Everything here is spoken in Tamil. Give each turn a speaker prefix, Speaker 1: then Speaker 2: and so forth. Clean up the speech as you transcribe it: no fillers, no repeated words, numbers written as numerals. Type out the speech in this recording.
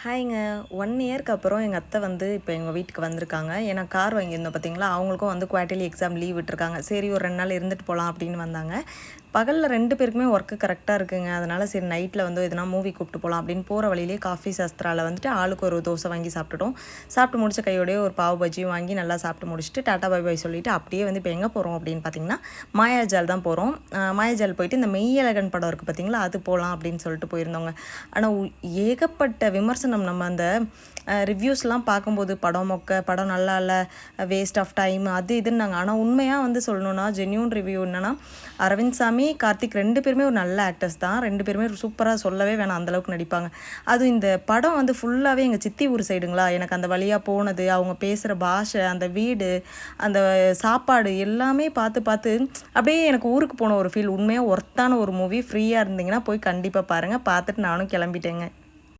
Speaker 1: ஹாய்ங்க. 1 இயர்க்கு அப்புறம் எங்க அத்தை வந்து இப்போ எங்க வீட்டுக்கு வந்திருக்காங்க. ஏன்னா கார் வாங்கியிருந்தோம் பார்த்தீங்களா, அவங்களுக்கும் வந்து குவார்ட்டர்லி எக்ஸாம் லீவ் விட்டுருக்காங்க. சரி ஒரு 2 நாள் இருந்துட்டு போலாம் அப்படின்னு வந்தாங்க. பகல்ல 2 பேருக்குமே ஒர்க்கு கரெக்ட்டா இருக்குங்க. அதனால சரி நைட்ல வந்து எதுனா மூவி கூப்பிட்டு போலாம் அப்படின்னு போற வழியிலேயே காஃபி சாஸ்திரால வந்துட்டு ஆளுக்கு ஒரு தோசை வாங்கி சாப்பிட்டுட்டோம். சாப்பிட்டு முடிச்ச கையோடயே ஒரு பாவ் பஜ்ஜியும் வாங்கி நல்லா சாப்பிட்டு முடிச்சுட்டு டாட்டா பை பை சொல்லிட்டு அப்படியே வந்து இப்போ எங்க போறோம் அப்படின்னு பார்த்தீங்கன்னா, மாயாஜால் தான் போறோம். மாயாஜால் போயிட்டு இந்த மெய்யழகன் படம் இருக்கு பார்த்தீங்களா, அது போலாம் அப்படின்னு சொல்லிட்டு போயிருந்தோங்க. ஆனா ஏகப்பட்ட விமர்சனம் நம்ம அந்த ரிவ்யூஸ்லாம் பார்க்கும்போது படம் மொக்க, படம் நல்லா இல்ல, வேஸ்ட் ஆஃப் டைம் அது இதுன்னாங்க. ஆனால் உண்மையாக வந்து சொல்லணும்னா ஜென்யூன் ரிவ்யூ என்னன்னா, அரவிந்த் சாமி, கார்த்திக் 2 பேருமே ஒரு நல்ல ஆக்டர்ஸ் தான். 2 பேருமே சூப்பராக சொல்லவே வேணாம், அந்தளவுக்கு நடிப்பாங்க. அதுவும் இந்த படம் வந்து ஃபுல்லாகவே எங்கள் சித்தி ஊர் சைடுங்களா, எனக்கு அந்த வழியாக போனது, அவங்க பேசுகிற பாஷை, அந்த வீடு, அந்த சாப்பாடு எல்லாமே பார்த்து பார்த்து அப்படியே எனக்கு ஊருக்கு போன ஒரு ஃபீல். உண்மையாக ஒர்த்தான ஒரு மூவி. ஃப்ரீயாக இருந்தீங்கன்னா போய் கண்டிப்பாக பாருங்கள். பார்த்துட்டு நானும் கிளம்பிட்டேங்க.